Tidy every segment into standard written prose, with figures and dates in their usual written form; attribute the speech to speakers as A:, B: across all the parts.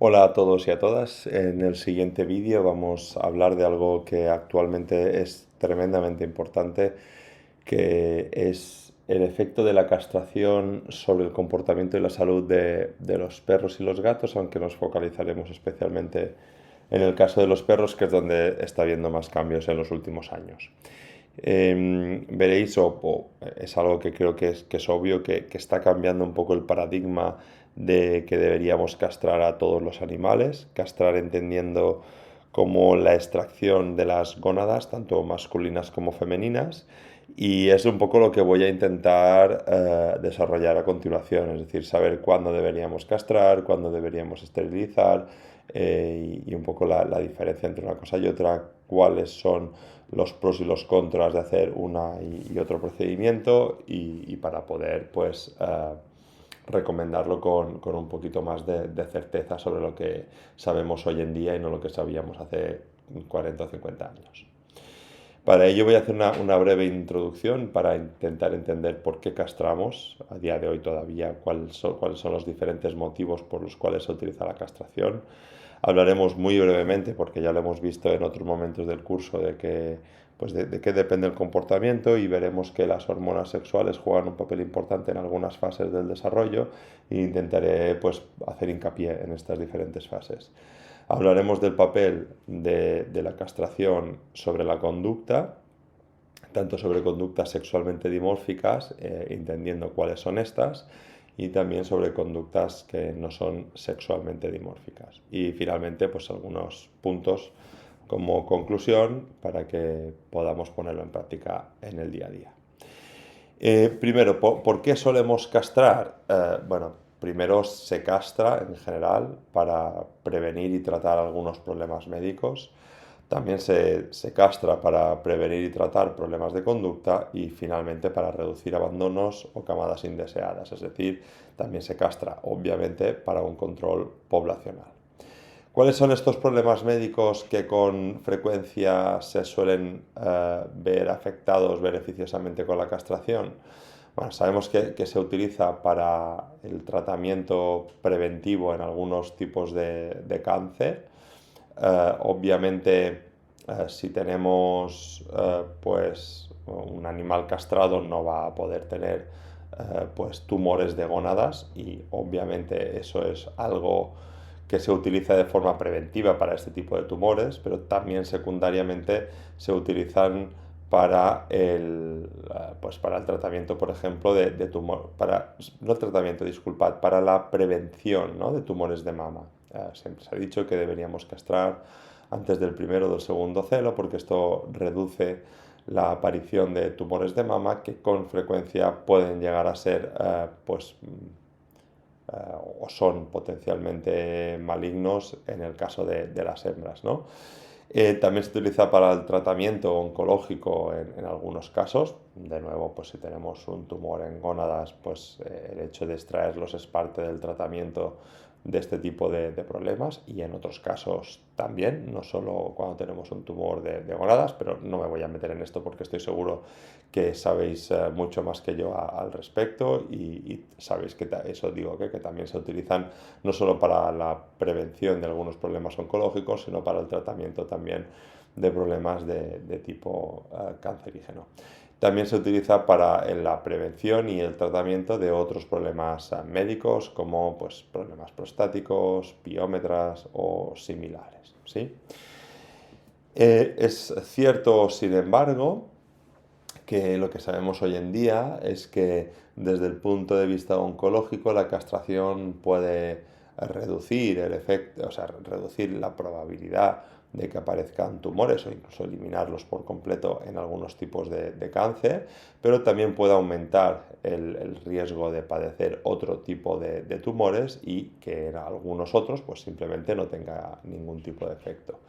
A: Hola a todos y a todas. En el siguiente vídeo vamos a hablar de algo que actualmente es tremendamente importante, que es el efecto de la castración sobre el comportamiento y la salud de los perros y los gatos, aunque nos focalizaremos especialmente en el caso de los perros, que es donde está habiendo más cambios en los últimos años. Veréis, es algo que creo que es obvio, que está cambiando un poco el paradigma de que deberíamos castrar a todos los animales, castrar entendiendo como la extracción de las gónadas, tanto masculinas como femeninas, y es un poco lo que voy a intentar desarrollar a continuación, es decir, saber cuándo deberíamos castrar, cuándo deberíamos esterilizar, y un poco la diferencia entre una cosa y otra, cuáles son los pros y los contras de hacer una y otro procedimiento y para poder pues recomendarlo con un poquito más de certeza sobre lo que sabemos hoy en día y no lo que sabíamos hace 40 o 50 años. Para ello voy a hacer una breve introducción para intentar entender por qué castramos a día de hoy todavía, cuáles son los diferentes motivos por los cuales se utiliza la castración. Hablaremos muy brevemente, porque ya lo hemos visto en otros momentos del curso, de qué depende el comportamiento, y veremos que las hormonas sexuales juegan un papel importante en algunas fases del desarrollo e intentaré pues, hacer hincapié en estas diferentes fases. Hablaremos del papel de la castración sobre la conducta, tanto sobre conductas sexualmente dimórficas, entendiendo cuáles son estas, y también sobre conductas que no son sexualmente dimórficas. Y finalmente, pues algunos puntos como conclusión para que podamos ponerlo en práctica en el día a día. Primero, ¿por qué solemos castrar? Bueno, primero se castra en general para prevenir y tratar algunos problemas médicos. También se castra para prevenir y tratar problemas de conducta y finalmente para reducir abandonos o camadas indeseadas. Es decir, también se castra obviamente para un control poblacional. ¿Cuáles son estos problemas médicos que con frecuencia se suelen ver afectados beneficiosamente con la castración? Bueno, sabemos que se utiliza para el tratamiento preventivo en algunos tipos de cáncer. Obviamente, si tenemos pues un animal castrado no va a poder tener pues tumores de gónadas, y obviamente eso es algo que se utiliza de forma preventiva para este tipo de tumores, pero también secundariamente se utilizan para pues para el tratamiento, por ejemplo, de tumor, no el tratamiento, disculpad, para la prevención, ¿no?, de tumores de mama. Siempre se ha dicho que deberíamos castrar antes del primero o del segundo celo, porque esto reduce la aparición de tumores de mama que con frecuencia pueden llegar a ser o son potencialmente malignos en el caso de las hembras, ¿no? También se utiliza para el tratamiento oncológico en algunos casos. De nuevo, pues si tenemos un tumor en gónadas, pues el hecho de extraerlos es parte del tratamiento de este tipo de problemas, y en otros casos también, no solo cuando tenemos un tumor de gónadas, pero no me voy a meter en esto porque estoy seguro que sabéis mucho más que yo al respecto, y sabéis que eso digo que también se utilizan no solo para la prevención de algunos problemas oncológicos, sino para el tratamiento también de problemas de tipo cancerígeno. También se utiliza para la prevención y el tratamiento de otros problemas médicos, como pues, problemas prostáticos, piómetras o similares, ¿sí? Es cierto, sin embargo, que lo que sabemos hoy en día es que desde el punto de vista oncológico la castración puede reducir el efecto, o sea, reducir la probabilidad de que aparezcan tumores o incluso eliminarlos por completo en algunos tipos de cáncer, pero también puede aumentar el riesgo de padecer otro tipo de tumores, y que en algunos otros pues simplemente no tenga ningún tipo de efecto.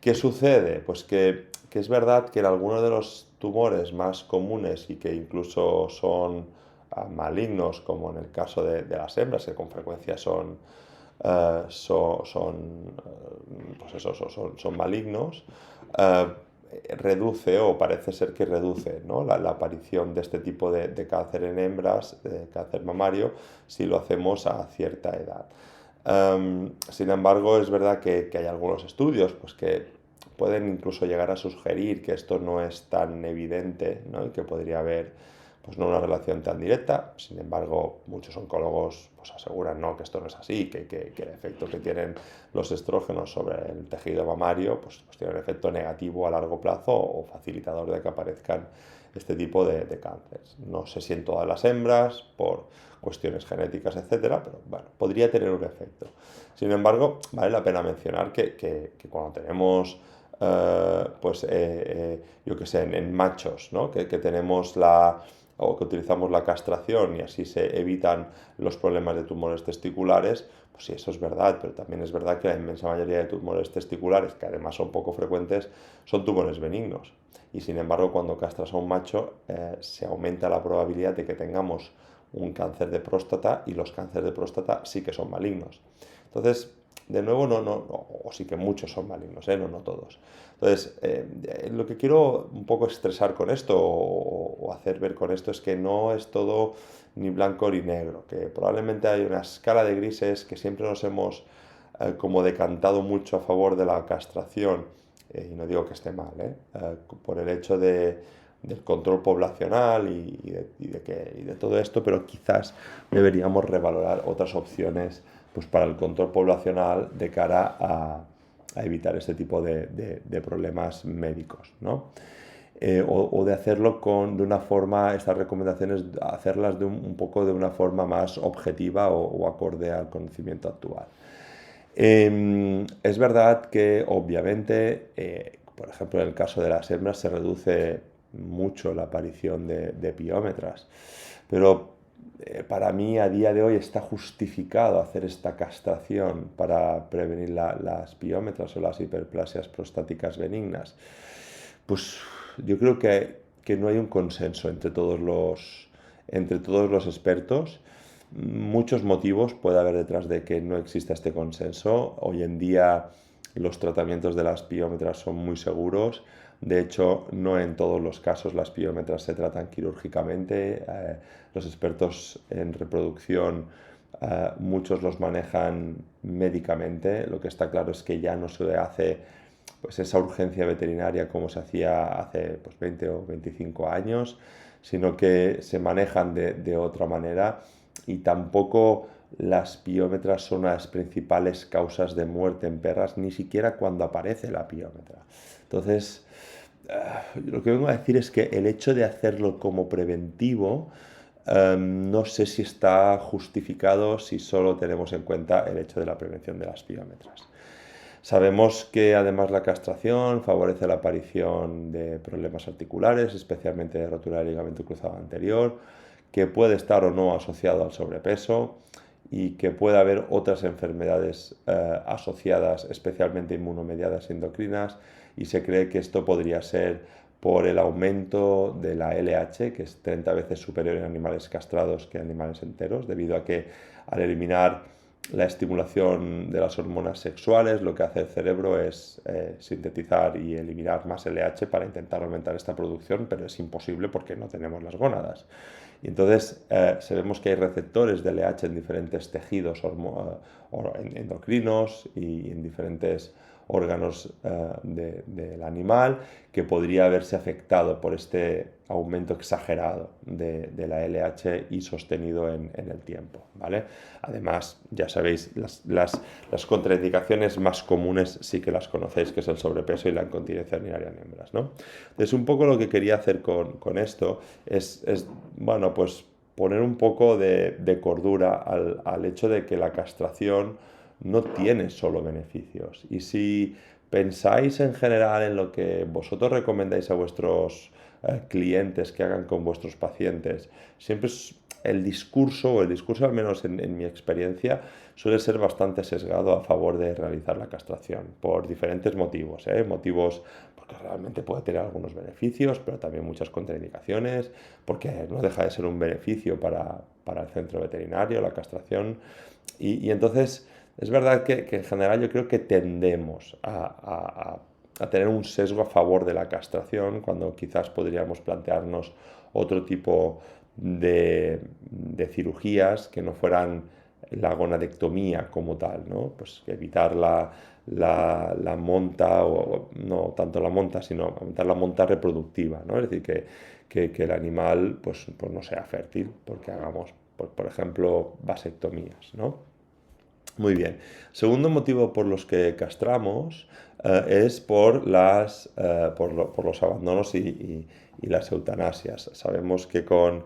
A: ¿Qué sucede? Pues que es verdad que en algunos de los tumores más comunes y que incluso son malignos, como en el caso de las hembras, que con frecuencia pues eso, son malignos, eh, reduce, o parece ser que reduce, ¿no?, la aparición de este tipo de cáncer en hembras, de cáncer mamario, si lo hacemos a cierta edad. Sin embargo, es verdad que hay algunos estudios pues, que pueden incluso llegar a sugerir que esto no es tan evidente, ¿no? Y que podría haber pues, no una relación tan directa. Sin embargo, muchos oncólogos pues, aseguran ¿no? que esto no es así, que el efecto que tienen los estrógenos sobre el tejido mamario pues tiene un efecto negativo a largo plazo o facilitador de que aparezcan este tipo de cánceres. No sé si en todas las hembras, por cuestiones genéticas, etcétera, pero bueno, podría tener un efecto. Sin embargo, vale la pena mencionar que cuando tenemos, yo que sé, en machos, ¿no? Que tenemos o que utilizamos la castración y así se evitan los problemas de tumores testiculares, pues sí, eso es verdad, pero también es verdad que la inmensa mayoría de tumores testiculares, que además son poco frecuentes, son tumores benignos. Y sin embargo, cuando castras a un macho, se aumenta la probabilidad de que tengamos un cáncer de próstata y los cánceres de próstata sí que son malignos. Entonces, de nuevo, o sí que muchos son malignos, no todos. Entonces, lo que quiero un poco estresar con esto o hacer ver con esto es que no es todo ni blanco ni negro, que probablemente hay una escala de grises que siempre nos hemos como decantado mucho a favor de la castración, y no digo que esté mal, por el hecho del control poblacional y de todo esto, pero quizás deberíamos revalorar otras opciones pues, para el control poblacional de cara a evitar este tipo de problemas médicos, ¿no? O de hacerlo de una forma, estas recomendaciones, hacerlas un poco de una forma más objetiva o acorde al conocimiento actual. Es verdad que obviamente, por ejemplo, en el caso de las hembras se reduce mucho la aparición de piómetras, pero para mí a día de hoy está justificado hacer esta castración para prevenir las piómetras o las hiperplasias prostáticas benignas. Pues yo creo que no hay un consenso entre todos los expertos. Muchos motivos puede haber detrás de que no exista este consenso. Hoy en día los tratamientos de las piómetras son muy seguros. De hecho, no en todos los casos las piómetras se tratan quirúrgicamente. Los expertos en reproducción, muchos los manejan médicamente. Lo que está claro es que ya no se hace pues, esa urgencia veterinaria como se hacía hace 20 o 25 años, sino que se manejan de otra manera y tampoco las piómetras son las principales causas de muerte en perras, ni siquiera cuando aparece la piómetra. Entonces, lo que vengo a decir es que el hecho de hacerlo como preventivo, no sé si está justificado si solo tenemos en cuenta el hecho de la prevención de las piómetras. Sabemos que además la castración favorece la aparición de problemas articulares, especialmente de rotura del ligamento cruzado anterior, que puede estar o no asociado al sobrepeso y que puede haber otras enfermedades asociadas, especialmente inmunomediadas endocrinas, y se cree que esto podría ser por el aumento de la LH, que es 30 veces superior en animales castrados que en animales enteros, debido a que al eliminar la estimulación de las hormonas sexuales, lo que hace el cerebro es sintetizar y eliminar más LH para intentar aumentar esta producción, pero es imposible porque no tenemos las gónadas. Y entonces sabemos que hay receptores de LH en diferentes tejidos endocrinos y en diferentes órganos del animal que podría haberse afectado por este aumento exagerado de la LH y sostenido en el tiempo, ¿vale? Además, ya sabéis, las contraindicaciones más comunes sí que las conocéis, que es el sobrepeso y la incontinencia urinaria en hembras, ¿no? Entonces, un poco lo que quería hacer con esto es, bueno, pues poner un poco de cordura al hecho de que la castración no tiene solo beneficios. Y si pensáis en general en lo que vosotros recomendáis a vuestros clientes que hagan con vuestros pacientes, siempre es el discurso al menos en mi experiencia, suele ser bastante sesgado a favor de realizar la castración, por diferentes motivos, ¿eh? Motivos porque realmente puede tener algunos beneficios, pero también muchas contraindicaciones, porque no deja de ser un beneficio para el centro veterinario, la castración, y entonces es verdad que en general yo creo que tendemos a tener un sesgo a favor de la castración cuando quizás podríamos plantearnos otro tipo de cirugías que no fueran la gonadectomía como tal, ¿no? Pues evitar la monta, o no tanto la monta, sino evitar la monta reproductiva, ¿no? Es decir, que el animal pues no sea fértil, porque hagamos, por ejemplo, vasectomías, ¿no? Muy bien. Segundo motivo por los que castramos es por los abandonos y las eutanasias. Sabemos que con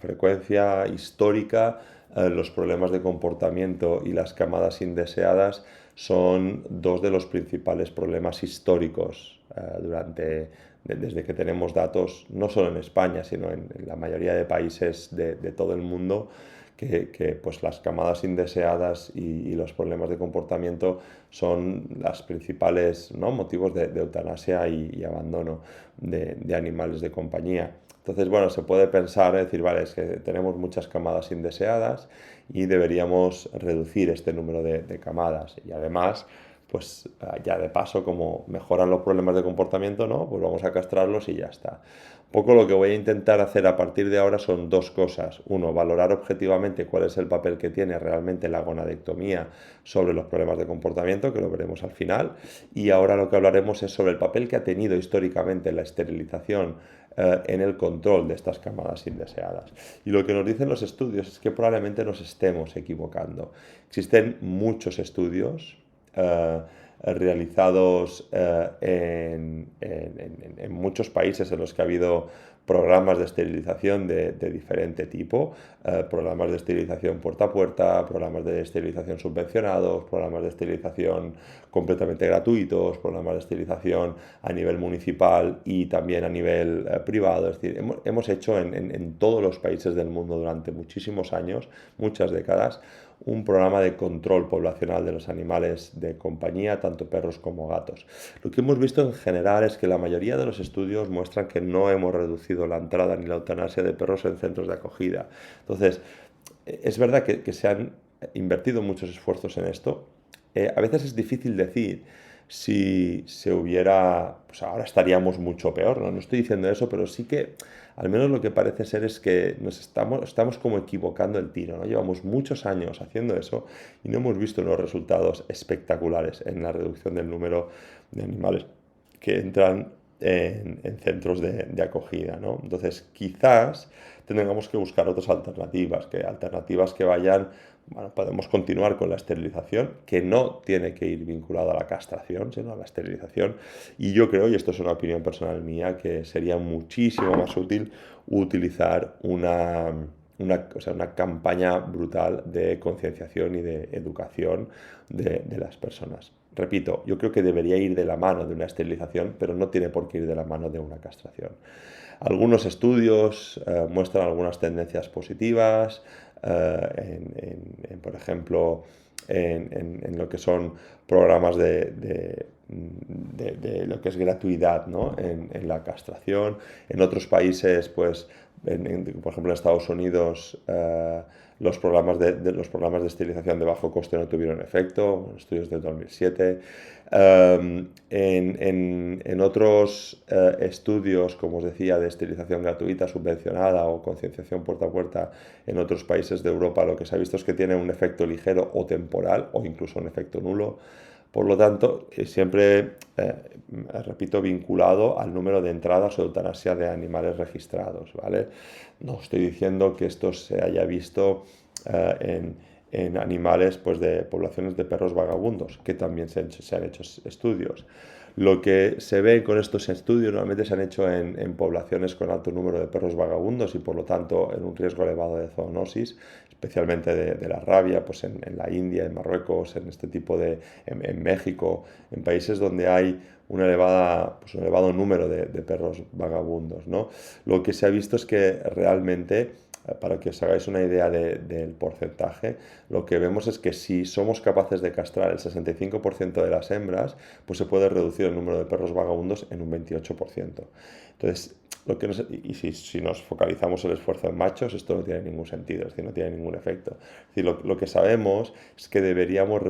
A: frecuencia histórica los problemas de comportamiento y las camadas indeseadas son dos de los principales problemas históricos desde que tenemos datos, no solo en España, sino en la mayoría de países de todo el mundo, pues las camadas indeseadas y los problemas de comportamiento son los principales, ¿no?, motivos de eutanasia y abandono de animales de compañía. Entonces, bueno, se puede pensar, decir, vale, es que tenemos muchas camadas indeseadas y deberíamos reducir este número de camadas. Y además, pues ya de paso, como mejoran los problemas de comportamiento, ¿no?, pues vamos a castrarlos y ya está. Un poco lo que voy a intentar hacer a partir de ahora son dos cosas. Uno, valorar objetivamente cuál es el papel que tiene realmente la gonadectomía sobre los problemas de comportamiento, que lo veremos al final. Y ahora lo que hablaremos es sobre el papel que ha tenido históricamente la esterilización en el control de estas camadas indeseadas. Y lo que nos dicen los estudios es que probablemente nos estemos equivocando. Existen muchos estudios realizados en muchos países en los que ha habido programas de esterilización de diferente tipo, programas de esterilización puerta a puerta, programas de esterilización subvencionados, programas de esterilización completamente gratuitos, programas de esterilización a nivel municipal y también a nivel privado. Es decir, hemos hecho en todos los países del mundo durante muchísimos años, muchas décadas, un programa de control poblacional de los animales de compañía, tanto perros como gatos. Lo que hemos visto en general es que la mayoría de los estudios muestran que no hemos reducido la entrada ni la eutanasia de perros en centros de acogida. Entonces, es verdad que se han invertido muchos esfuerzos en esto. A veces es difícil decir si se hubiera, pues ahora estaríamos mucho peor, ¿no? No estoy diciendo eso, pero sí que al menos lo que parece ser es que nos estamos como equivocando el tiro, ¿no? Llevamos muchos años haciendo eso y no hemos visto unos resultados espectaculares en la reducción del número de animales que entran en centros de acogida, ¿no? Entonces, quizás tengamos que buscar otras alternativas que vayan, bueno, podemos continuar con la esterilización, que no tiene que ir vinculada a la castración, sino a la esterilización. Y yo creo, y esto es una opinión personal mía, que sería muchísimo más útil utilizar una campaña brutal de concienciación y de educación de las personas. Repito, yo creo que debería ir de la mano de una esterilización, pero no tiene por qué ir de la mano de una castración. Algunos estudios muestran algunas tendencias positivas, por ejemplo, en lo que son programas de lo que es gratuidad, ¿no?, en la castración. En otros países, pues, por ejemplo, en Estados Unidos, los programas de esterilización de bajo coste no tuvieron efecto, estudios del 2007. En otros estudios, como os decía, de esterilización gratuita, subvencionada o concienciación puerta a puerta en otros países de Europa, lo que se ha visto es que tiene un efecto ligero o temporal o incluso un efecto nulo. Por lo tanto, siempre, repito, vinculado al número de entradas o eutanasia de animales registrados, ¿vale? No estoy diciendo que esto se haya visto en animales, pues, de poblaciones de perros vagabundos, que también se han hecho estudios. Lo que se ve con estos estudios normalmente se han hecho en poblaciones con alto número de perros vagabundos y por lo tanto en un riesgo elevado de zoonosis, especialmente de la rabia, pues en la India, en Marruecos, en México, en países donde hay un elevado número de perros vagabundos, ¿no? Lo que se ha visto es que realmente, para que os hagáis una idea del porcentaje, lo que vemos es que si somos capaces de castrar el 65% de las hembras, pues se puede reducir el número de perros vagabundos en un 28%. Entonces, si nos focalizamos el esfuerzo en machos, esto no tiene ningún sentido, es decir, no tiene ningún efecto. Es decir, lo que sabemos es que deberíamos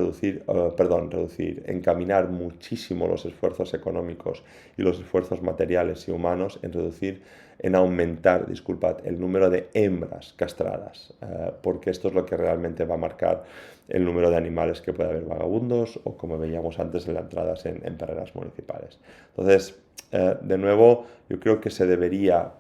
A: encaminar muchísimo los esfuerzos económicos y los esfuerzos materiales y humanos en reducir en aumentar, disculpad, el número de hembras castradas, porque esto es lo que realmente va a marcar el número de animales que puede haber vagabundos o como veíamos antes en las entradas en perreras municipales. Entonces, de nuevo, yo creo que se debería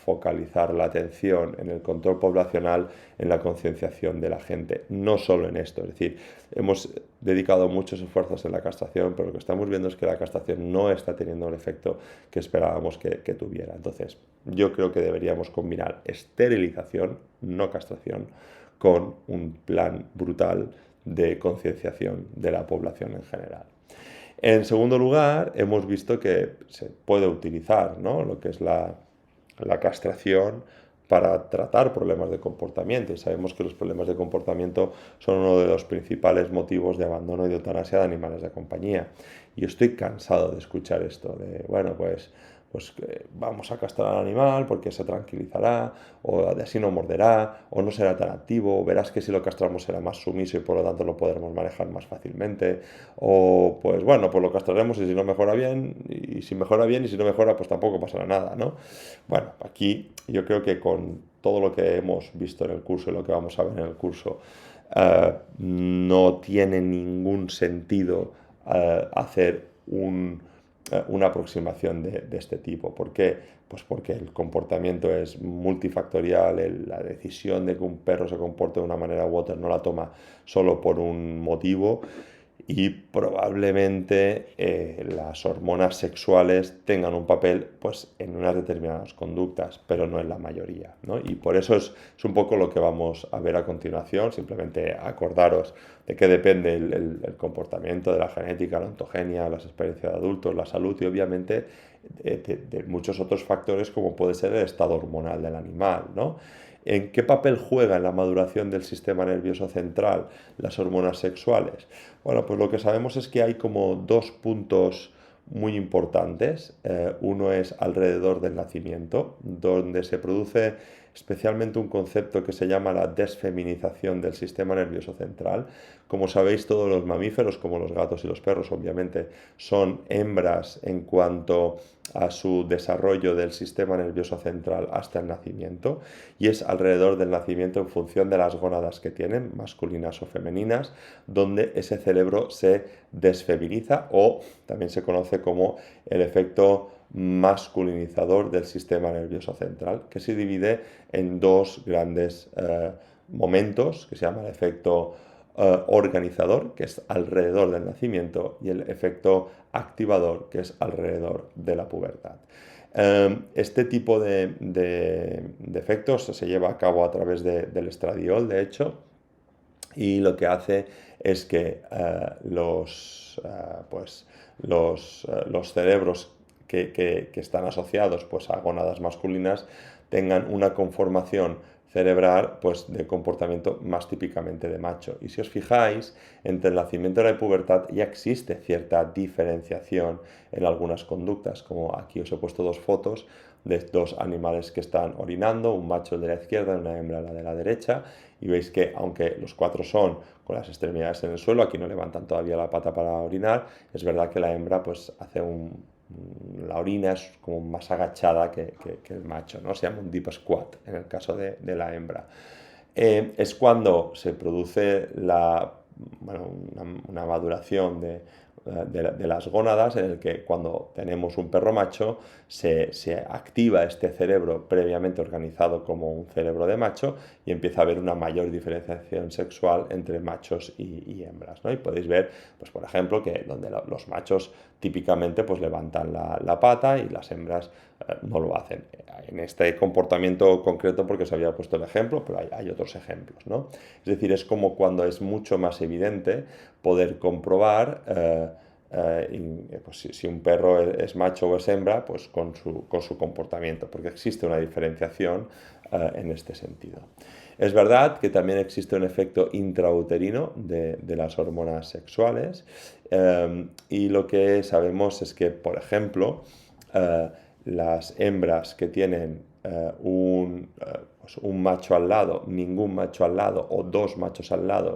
A: focalizar la atención en el control poblacional, en la concienciación de la gente, no solo en esto. Es decir, hemos dedicado muchos esfuerzos en la castración, pero lo que estamos viendo es que la castración no está teniendo el efecto que esperábamos que tuviera. Entonces, yo creo que deberíamos combinar esterilización, no castración, con un plan brutal de concienciación de la población en general. En segundo lugar, hemos visto que se puede utilizar, ¿no?, lo que es la castración para tratar problemas de comportamiento. Y sabemos que los problemas de comportamiento son uno de los principales motivos de abandono y de eutanasia de animales de compañía. Y yo estoy cansado de escuchar esto, de, bueno, pues vamos a castrar al animal porque se tranquilizará, o de así no morderá, o no será tan activo, o verás que si lo castramos será más sumiso y por lo tanto lo podremos manejar más fácilmente, o pues bueno, pues lo castraremos y si no mejora bien, y si mejora bien, y si no mejora, pues tampoco pasará nada, ¿no? Bueno, aquí yo creo que con todo lo que hemos visto en el curso y lo que vamos a ver en el curso, no tiene ningún sentido hacer una aproximación de este tipo. ¿Por qué? Pues porque el comportamiento es multifactorial, la decisión de que un perro se comporte de una manera u otra no la toma solo por un motivo y probablemente las hormonas sexuales tengan un papel pues, en unas determinadas conductas, pero no en la mayoría, ¿no? Y por eso es un poco lo que vamos a ver a continuación, simplemente acordaros de qué depende el comportamiento, de la genética, la ontogenia, las experiencias de adultos, la salud y obviamente de muchos otros factores como puede ser el estado hormonal del animal, ¿no? ¿En qué papel juega en la maduración del sistema nervioso central las hormonas sexuales? Bueno, pues lo que sabemos es que hay como dos puntos muy importantes. Uno es alrededor del nacimiento, donde se produce especialmente un concepto que se llama la desfeminización del sistema nervioso central. Como sabéis, todos los mamíferos, como los gatos y los perros, obviamente, son hembras en cuanto a su desarrollo del sistema nervioso central hasta el nacimiento, y es alrededor del nacimiento en función de las gónadas que tienen, masculinas o femeninas, donde ese cerebro se desfeminiza o también se conoce como el efecto masculinizador del sistema nervioso central, que se divide en dos grandes momentos, que se llama el efecto organizador, que es alrededor del nacimiento, y el efecto activador, que es alrededor de la pubertad. Este tipo de efectos se lleva a cabo a través del estradiol, de hecho, y lo que hace es que los cerebros que están asociados pues, a gónadas masculinas tengan una conformación cerebral pues, de comportamiento más típicamente de macho. Y si os fijáis, entre el nacimiento y la pubertad ya existe cierta diferenciación en algunas conductas, como aquí os he puesto dos fotos de dos animales que están orinando, un macho de la izquierda y una hembra de la derecha, y veis que aunque los cuatro son con las extremidades en el suelo, aquí no levantan todavía la pata para orinar, es verdad que la hembra pues hace la orina es como más agachada que el macho, ¿no? Se llama un deep squat en el caso de la hembra. Es cuando se produce una maduración de las gónadas, en el que cuando tenemos un perro macho se activa este cerebro previamente organizado como un cerebro de macho y empieza a haber una mayor diferenciación sexual entre machos y hembras, ¿no? Y podéis ver, pues, por ejemplo, que donde los machos típicamente pues, levantan la pata y las hembras no lo hacen. En este comportamiento concreto porque se había puesto el ejemplo, pero hay otros ejemplos, ¿no? Es decir, es como cuando es mucho más evidente poder comprobar pues si un perro es macho o es hembra, pues con su comportamiento, porque existe una diferenciación en este sentido. Es verdad que también existe un efecto intrauterino de las hormonas sexuales y lo que sabemos es que, por ejemplo, las hembras que tienen pues un macho al lado, ningún macho al lado o dos machos al lado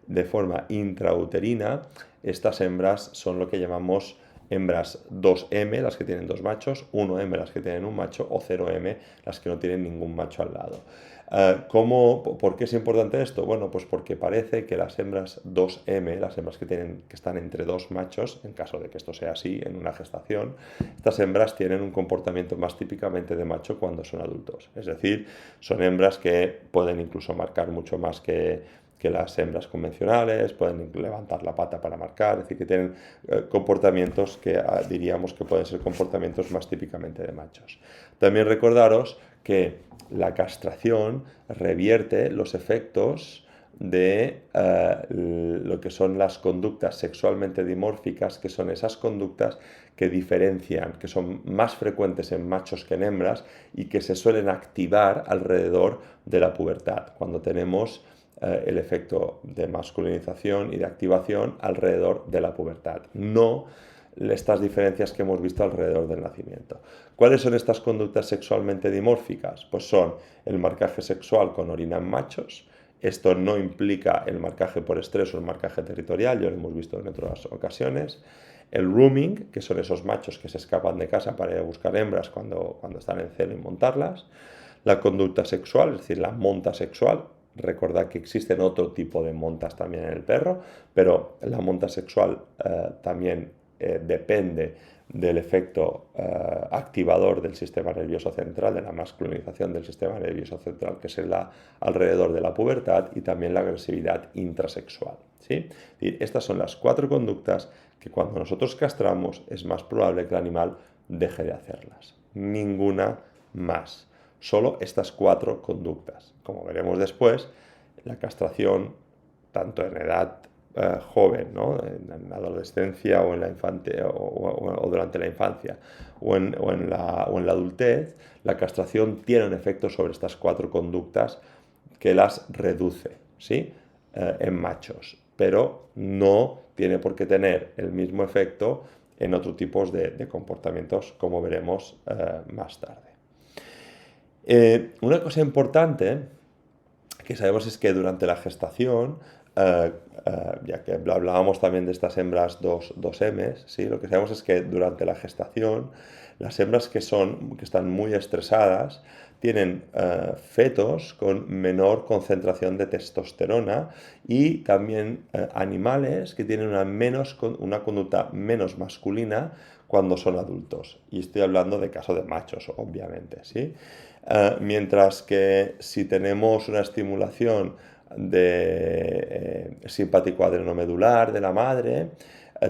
A: de forma intrauterina, estas hembras son lo que llamamos hembras 2M, las que tienen dos machos, 1M las que tienen un macho o 0M las que no tienen ningún macho al lado. ¿Por qué es importante esto? Bueno, pues porque parece que las hembras 2M, las hembras que están entre dos machos, en caso de que esto sea así en una gestación, estas hembras tienen un comportamiento más típicamente de macho cuando son adultos. Es decir, son hembras que pueden incluso marcar mucho más que las hembras convencionales, pueden levantar la pata para marcar, es decir, que tienen comportamientos que diríamos que pueden ser comportamientos más típicamente de machos. También recordaros que la castración revierte los efectos de lo que son las conductas sexualmente dimórficas, que son esas conductas que diferencian, que son más frecuentes en machos que en hembras y que se suelen activar alrededor de la pubertad, cuando tenemos el efecto de masculinización y de activación alrededor de la pubertad, no estas diferencias que hemos visto alrededor del nacimiento. ¿Cuáles son estas conductas sexualmente dimórficas? Pues son el marcaje sexual con orina en machos. Esto no implica el marcaje por estrés o el marcaje territorial, ya lo hemos visto en otras ocasiones. El rooming, que son esos machos que se escapan de casa para ir a buscar hembras cuando están en celo y montarlas. La conducta sexual, es decir, la monta sexual. Recordad que existen otro tipo de montas también en el perro, pero la monta sexual también depende del efecto activador del sistema nervioso central, de la masculinización del sistema nervioso central que se da alrededor de la pubertad, y también la agresividad intrasexual, ¿sí? Y estas son las 4 conductas que cuando nosotros castramos es más probable que el animal deje de hacerlas. Ninguna más. Solo estas 4 conductas. Como veremos después, la castración, tanto en edad joven, ¿no? En la adolescencia o en la infancia o durante la infancia o en la adultez, la castración tiene un efecto sobre estas 4 conductas que las reduce, ¿sí? En machos, pero no tiene por qué tener el mismo efecto en otros tipos de comportamientos, como veremos más tarde. Una cosa importante que sabemos es que durante la gestación, ya que hablábamos también de estas hembras 2Ms, ¿sí? Lo que sabemos es que durante la gestación, las hembras que están muy estresadas tienen fetos con menor concentración de testosterona y también animales que tienen una conducta menos masculina cuando son adultos. Y estoy hablando de caso de machos, obviamente, ¿sí? Mientras que si tenemos una estimulación de simpático adrenomedular de la madre,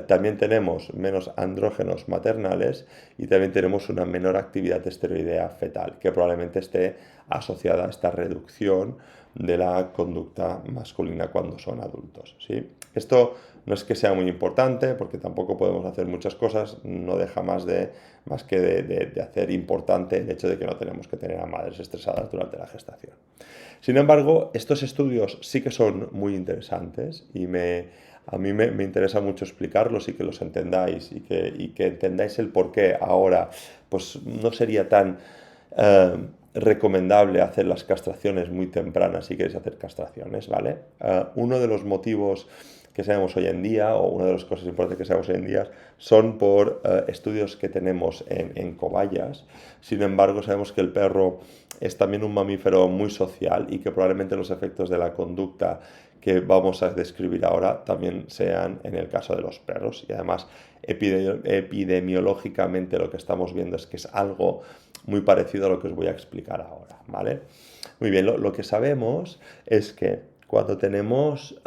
A: también tenemos menos andrógenos maternales y también tenemos una menor actividad esteroidea fetal, que probablemente esté asociada a esta reducción de la conducta masculina cuando son adultos, ¿sí? Esto no es que sea muy importante, porque tampoco podemos hacer muchas cosas, no deja más que de hacer importante el hecho de que no tenemos que tener a madres estresadas durante la gestación. Sin embargo, estos estudios sí que son muy interesantes y a mí me interesa mucho explicarlos y que los entendáis y que entendáis el por qué ahora pues, no sería tan recomendable hacer las castraciones muy tempranas si queréis hacer castraciones, ¿vale? Uno de los motivos que sabemos hoy en día, o una de las cosas importantes que sabemos hoy en día, son por estudios que tenemos en cobayas. Sin embargo, sabemos que el perro es también un mamífero muy social y que probablemente los efectos de la conducta que vamos a describir ahora también sean en el caso de los perros. Y además, epidemiológicamente lo que estamos viendo es que es algo muy parecido a lo que os voy a explicar ahora, ¿vale? Muy bien, lo que sabemos es que cuando tenemos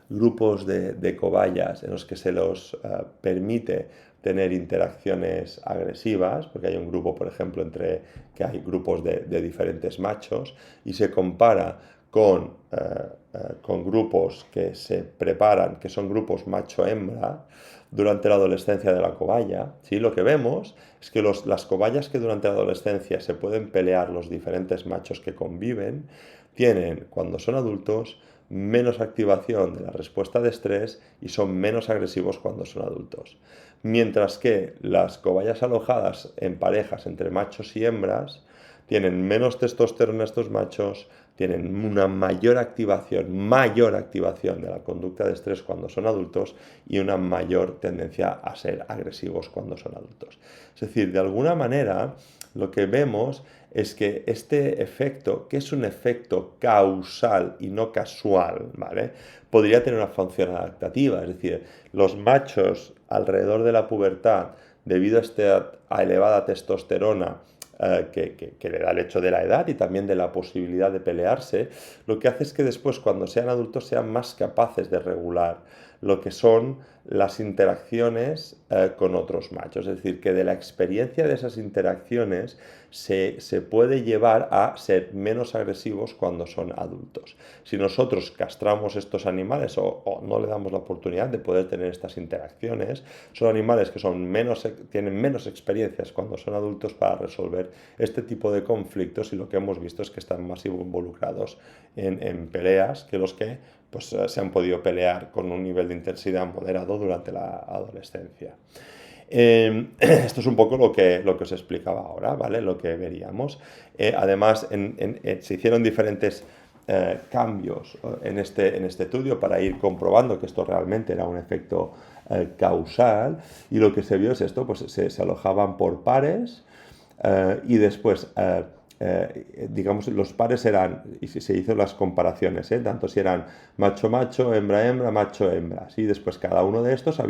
A: grupos de cobayas en los que se los permite tener interacciones agresivas, porque hay un grupo, por ejemplo, que hay grupos de diferentes machos, y se compara con grupos que se preparan, que son grupos macho-hembra, durante la adolescencia de la cobaya, ¿sí? Lo que vemos es que las cobayas que durante la adolescencia se pueden pelear los diferentes machos que conviven, tienen, cuando son adultos, menos activación de la respuesta de estrés y son menos agresivos cuando son adultos. Mientras que las cobayas alojadas en parejas entre machos y hembras tienen menos testosterona estos machos, tienen una mayor activación de la conducta de estrés cuando son adultos y una mayor tendencia a ser agresivos cuando son adultos. Es decir, de alguna manera lo que vemos es que este efecto, que es un efecto causal y no casual, ¿vale? Podría tener una función adaptativa, es decir, los machos alrededor de la pubertad, debido a esta elevada testosterona, que le da el hecho de la edad y también de la posibilidad de pelearse, lo que hace es que después, cuando sean adultos, sean más capaces de regular lo que son las interacciones con otros machos. Es decir, que de la experiencia de esas interacciones se puede llevar a ser menos agresivos cuando son adultos. Si nosotros castramos estos animales o no le damos la oportunidad de poder tener estas interacciones, son animales que tienen menos experiencias cuando son adultos para resolver este tipo de conflictos, y lo que hemos visto es que están más involucrados en peleas que los que pues, se han podido pelear con un nivel de intensidad moderado durante la adolescencia. Esto es un poco lo que os explicaba ahora, ¿vale? Lo que veríamos. Además, se hicieron diferentes cambios en este estudio para ir comprobando que esto realmente era un efecto causal, y lo que se vio es esto, pues se alojaban por pares, y después digamos, los pares eran, y se hizo las comparaciones, tanto si eran macho-macho, hembra-hembra, macho-hembra, y después cada uno de estos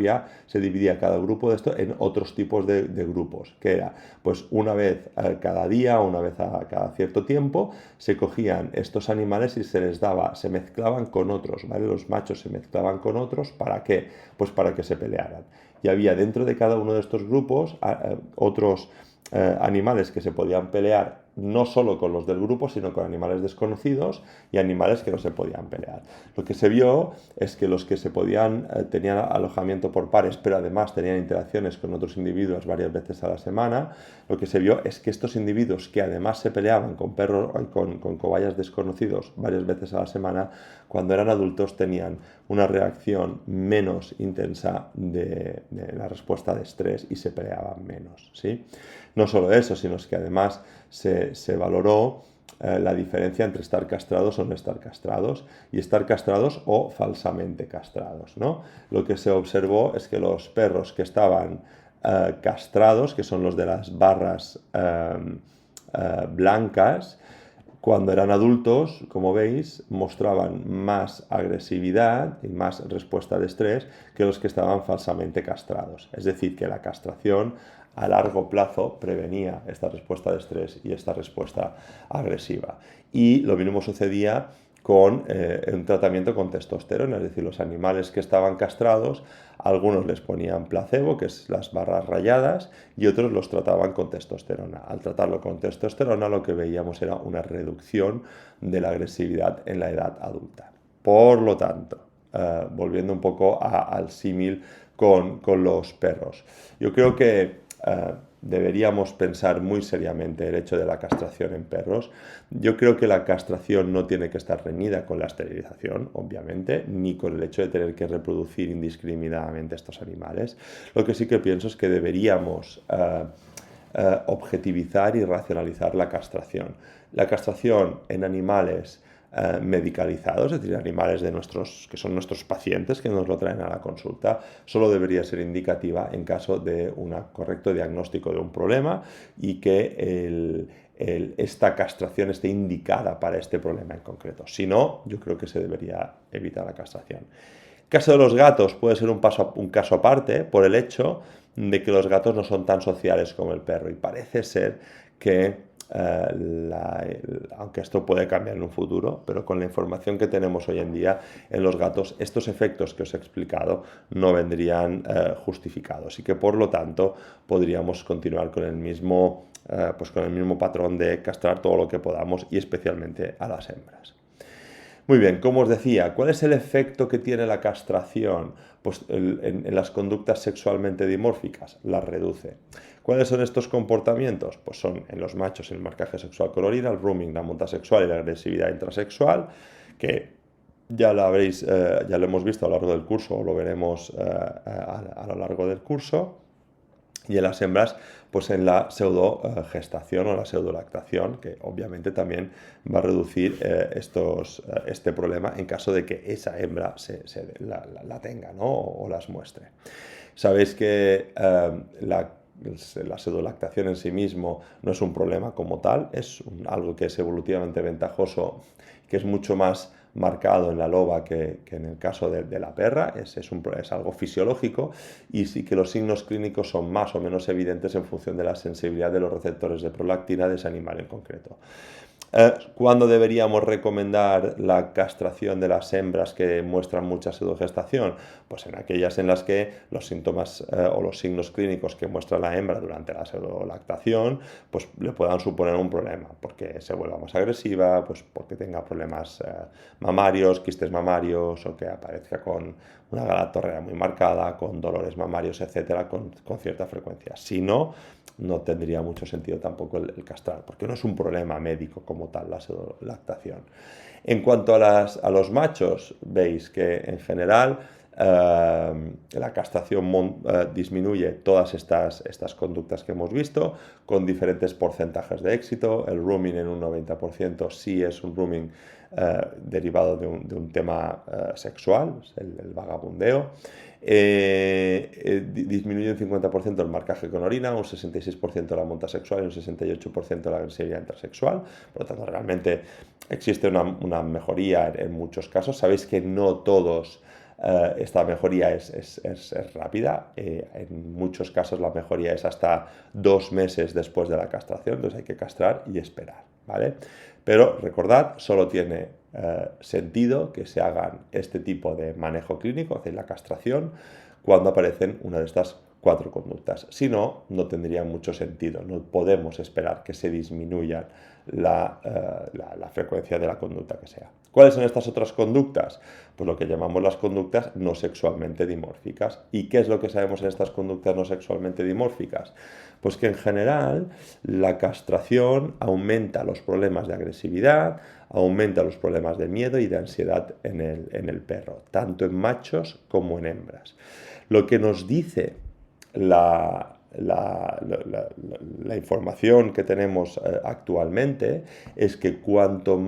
A: se dividía cada grupo de estos en otros tipos de grupos, que era, pues una vez cada día, una vez a cada cierto tiempo, se cogían estos animales y se mezclaban con otros, ¿vale? Los machos se mezclaban con otros, ¿para qué? Pues para que se pelearan. Y había dentro de cada uno de estos grupos otros animales que se podían pelear no solo con los del grupo, sino con animales desconocidos y animales que no se podían pelear. Lo que se vio es que los que tenían alojamiento por pares, pero además tenían interacciones con otros individuos varias veces a la semana, lo que se vio es que estos individuos que además se peleaban con perros, con cobayas desconocidos varias veces a la semana, cuando eran adultos tenían una reacción menos intensa de la respuesta de estrés y se peleaban menos, ¿sí? No solo eso, sino que además se valoró la diferencia entre estar castrados o no estar castrados, y estar castrados o falsamente castrados, ¿no? Lo que se observó es que los perros que estaban castrados, que son los de las barras blancas, cuando eran adultos, como veis, mostraban más agresividad y más respuesta de estrés que los que estaban falsamente castrados. Es decir, que la castración a largo plazo prevenía esta respuesta de estrés y esta respuesta agresiva. Y lo mismo sucedía con un tratamiento con testosterona, es decir, los animales que estaban castrados, algunos les ponían placebo, que es las barras rayadas, y otros los trataban con testosterona. Al tratarlo con testosterona, lo que veíamos era una reducción de la agresividad en la edad adulta. Por lo tanto, volviendo un poco al símil con los perros, yo creo que deberíamos pensar muy seriamente el hecho de la castración en perros. Yo creo que la castración no tiene que estar reñida con la esterilización, obviamente, ni con el hecho de tener que reproducir indiscriminadamente estos animales. Lo que sí que pienso es que deberíamos objetivizar y racionalizar la castración. La castración en animales medicalizados, es decir, animales que son nuestros pacientes, que nos lo traen a la consulta, solo debería ser indicativa en caso de un correcto diagnóstico de un problema y que esta castración esté indicada para este problema en concreto. Si no, yo creo que se debería evitar la castración. El caso de los gatos puede ser un caso aparte por el hecho de que los gatos no son tan sociales como el perro, y parece ser que aunque esto puede cambiar en un futuro, pero con la información que tenemos hoy en día en los gatos, estos efectos que os he explicado no vendrían justificados, y que por lo tanto podríamos continuar con el mismo patrón de castrar todo lo que podamos, y especialmente a las hembras. Muy bien, como os decía, ¿cuál es el efecto que tiene la castración? Pues en las conductas sexualmente dimórficas, las reduce. ¿Cuáles son estos comportamientos? Pues son en los machos el marcaje sexual colorido, el grooming, la monta sexual y la agresividad intrasexual, que ya lo hemos visto a lo largo del curso, o lo veremos a lo largo del curso. y en las hembras, pues en la pseudogestación o la pseudolactación, que obviamente también va a reducir este problema en caso de que esa hembra la tenga, ¿no? O las muestre. Sabéis que la pseudolactación en sí mismo no es un problema como tal, es algo que es evolutivamente ventajoso, que es mucho más marcado en la loba que en el caso de la perra, es algo fisiológico, y sí que los signos clínicos son más o menos evidentes en función de la sensibilidad de los receptores de prolactina de ese animal en concreto. ¿Cuándo deberíamos recomendar la castración de las hembras que muestran mucha pseudogestación? Pues en aquellas en las que los síntomas o los signos clínicos que muestra la hembra durante la pseudolactación pues le puedan suponer un problema, porque se vuelva más agresiva, pues porque tenga problemas mamarios, quistes mamarios, o que aparezca con una galatorrea muy marcada, con dolores mamarios, etcétera, con cierta frecuencia. Si no, no tendría mucho sentido tampoco el castrar, porque no es un problema médico como tal la pseudolactación. En cuanto a los machos, veis que en general la castración disminuye todas estas conductas que hemos visto, con diferentes porcentajes de éxito. El rooming en un 90% sí es un rooming derivado de un tema sexual, el vagabundeo. Disminuye un 50% el marcaje con orina, un 66% la monta sexual y un 68% la agresividad intersexual. Por lo tanto, realmente existe una mejoría en muchos casos. Sabéis que no todos esta mejoría es rápida. En muchos casos la mejoría es hasta 2 meses después de la castración, entonces hay que castrar y esperar, ¿vale? Pero recordad, solo tiene sentido que se hagan este tipo de manejo clínico, hacer la castración, cuando aparecen una de estas 4 conductas. Si no, no tendría mucho sentido. No podemos esperar que se disminuya la frecuencia de la conducta que sea. ¿Cuáles son estas otras conductas? Pues lo que llamamos las conductas no sexualmente dimórficas. ¿Y qué es lo que sabemos en estas conductas no sexualmente dimórficas? Pues que en general la castración aumenta los problemas de agresividad, aumenta los problemas de miedo y de ansiedad en el perro, tanto en machos como en hembras. Lo que nos dice la información que tenemos actualmente es que cuanto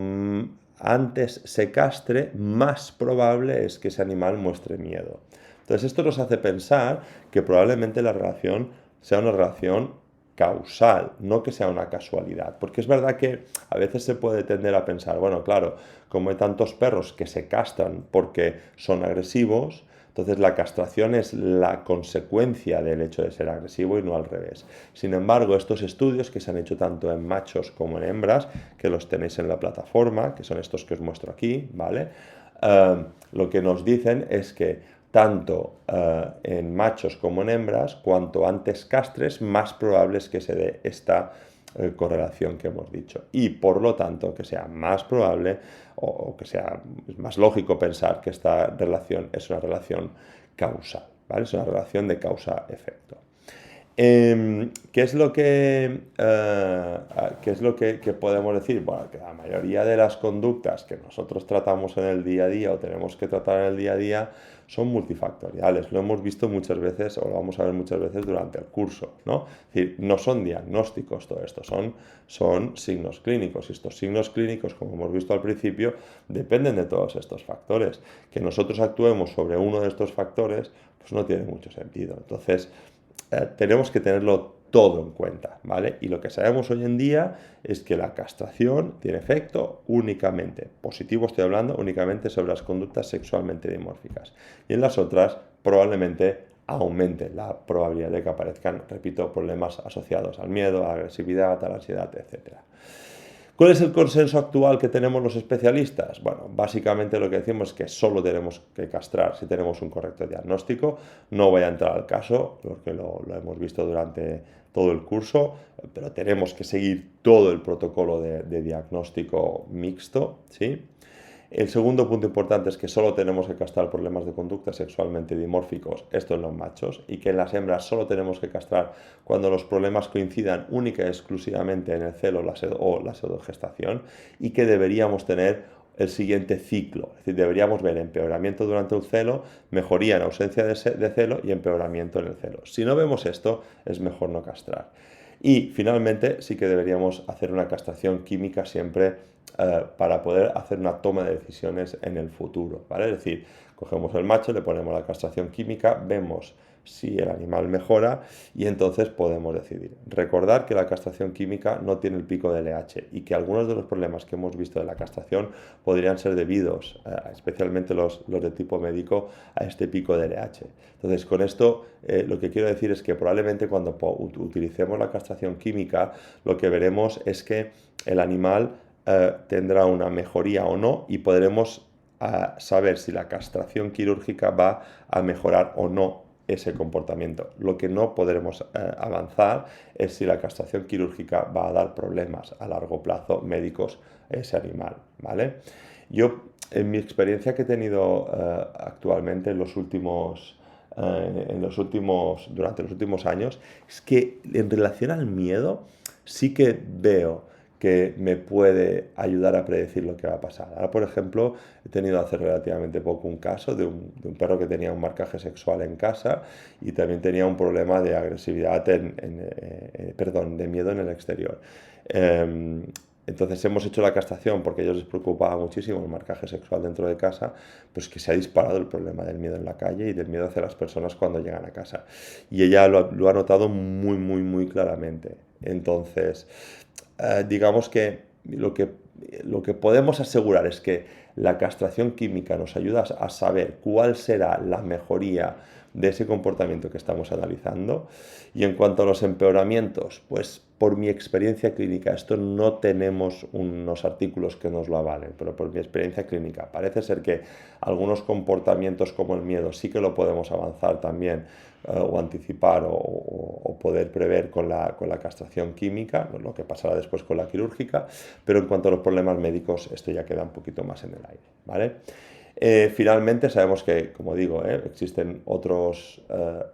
A: antes se castre, más probable es que ese animal muestre miedo. Entonces esto nos hace pensar que probablemente la relación sea una relación causal, no que sea una casualidad. Porque es verdad que a veces se puede tender a pensar, bueno, claro, como hay tantos perros que se castran porque son agresivos, entonces la castración es la consecuencia del hecho de ser agresivo y no al revés. Sin embargo, estos estudios que se han hecho tanto en machos como en hembras, que los tenéis en la plataforma, que son estos que os muestro aquí, ¿vale? Lo que nos dicen es que tanto en machos como en hembras, cuanto antes castres, más probable es que se dé esta correlación que hemos dicho. Y por lo tanto, que sea más probable o que sea más lógico pensar que esta relación es una relación causal, ¿vale? Es una relación de causa-efecto. ¿Qué es lo que podemos decir? Bueno, que la mayoría de las conductas que nosotros tratamos en el día a día o tenemos que tratar en el día a día son multifactoriales. Lo hemos visto muchas veces o lo vamos a ver muchas veces durante el curso, ¿no? Es decir, no son diagnósticos todo esto, son signos clínicos. Y estos signos clínicos, como hemos visto al principio, dependen de todos estos factores. Que nosotros actuemos sobre uno de estos factores, pues no tiene mucho sentido. Entonces, tenemos que tenerlo todo en cuenta, ¿vale? Y lo que sabemos hoy en día es que la castración tiene efecto únicamente, positivo estoy hablando, únicamente sobre las conductas sexualmente dimórficas. Y en las otras probablemente aumente la probabilidad de que aparezcan, repito, problemas asociados al miedo, a la agresividad, a la ansiedad, etc. ¿Cuál es el consenso actual que tenemos los especialistas? Bueno, básicamente lo que decimos es que solo tenemos que castrar si tenemos un correcto diagnóstico. No voy a entrar al caso, porque lo hemos visto durante todo el curso, pero tenemos que seguir todo el protocolo de diagnóstico mixto, ¿sí? El segundo punto importante es que solo tenemos que castrar problemas de conducta sexualmente dimórficos, esto en los machos, y que en las hembras solo tenemos que castrar cuando los problemas coincidan única y exclusivamente en el celo o la pseudogestación, y que deberíamos tener el siguiente ciclo. Es decir, deberíamos ver empeoramiento durante un celo, mejoría en ausencia de celo y empeoramiento en el celo. Si no vemos esto, es mejor no castrar. Y finalmente sí que deberíamos hacer una castración química siempre para poder hacer una toma de decisiones en el futuro, ¿vale? Es decir, cogemos el macho, le ponemos la castración química, vemos si el animal mejora y entonces podemos decidir. Recordar que la castración química no tiene el pico de LH y que algunos de los problemas que hemos visto de la castración podrían ser debidos, especialmente los de tipo médico, a este pico de LH. Entonces, con esto lo que quiero decir es que probablemente cuando utilicemos la castración química, lo que veremos es que el animal tendrá una mejoría o no y podremos saber si la castración quirúrgica va a mejorar o no ese comportamiento. Lo que no podremos avanzar es si la castración quirúrgica va a dar problemas a largo plazo médicos a ese animal, ¿vale? Yo, en mi experiencia que he tenido actualmente durante los últimos años, es que en relación al miedo, sí que veo que me puede ayudar a predecir lo que va a pasar. Ahora, por ejemplo, he tenido hace relativamente poco un caso de un perro que tenía un marcaje sexual en casa y también tenía un problema de agresividad, de miedo en el exterior. Entonces hemos hecho la castración porque a ellos les preocupaba muchísimo el marcaje sexual dentro de casa, pues que se ha disparado el problema del miedo en la calle y del miedo hacia las personas cuando llegan a casa. Y ella lo ha notado muy, muy, muy claramente. Entonces, digamos que lo que podemos asegurar es que la castración química nos ayuda a saber cuál será la mejoría de ese comportamiento que estamos analizando. Y en cuanto a los empeoramientos, pues por mi experiencia clínica, esto no tenemos unos artículos que nos lo avalen, pero por mi experiencia clínica parece ser que algunos comportamientos como el miedo sí que lo podemos avanzar también o anticipar o poder prever con la castración química, lo que pasará después con la quirúrgica, pero en cuanto a los problemas médicos esto ya queda un poquito más en el aire, ¿vale? Finalmente sabemos que, como digo, existen otros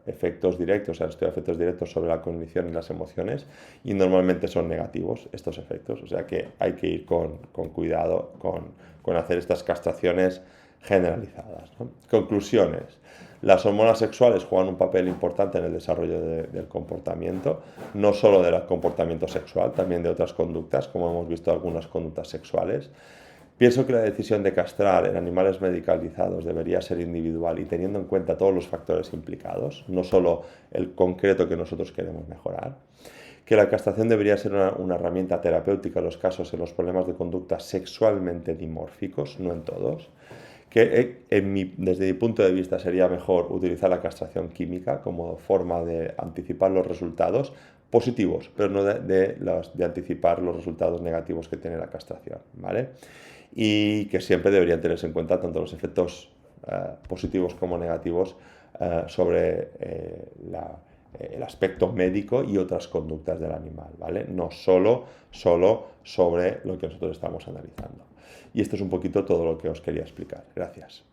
A: efectos directos, efectos directos sobre la cognición y las emociones y normalmente son negativos estos efectos, o sea que hay que ir con cuidado con hacer estas castraciones generalizadas, ¿no? Conclusiones. Las hormonas sexuales juegan un papel importante en el desarrollo del comportamiento, no solo del comportamiento sexual, también de otras conductas, como hemos visto algunas conductas sexuales. Pienso que la decisión de castrar en animales medicalizados debería ser individual y teniendo en cuenta todos los factores implicados, no solo el concreto que nosotros queremos mejorar. Que la castración debería ser una herramienta terapéutica en los casos en los problemas de conducta sexualmente dimórficos, no en todos. Que desde mi punto de vista sería mejor utilizar la castración química como forma de anticipar los resultados positivos, pero no de anticipar los resultados negativos que tiene la castración, ¿vale? Y que siempre deberían tenerse en cuenta tanto los efectos positivos como negativos sobre el aspecto médico y otras conductas del animal, ¿vale? No solo sobre lo que nosotros estamos analizando. Y esto es un poquito todo lo que os quería explicar. Gracias.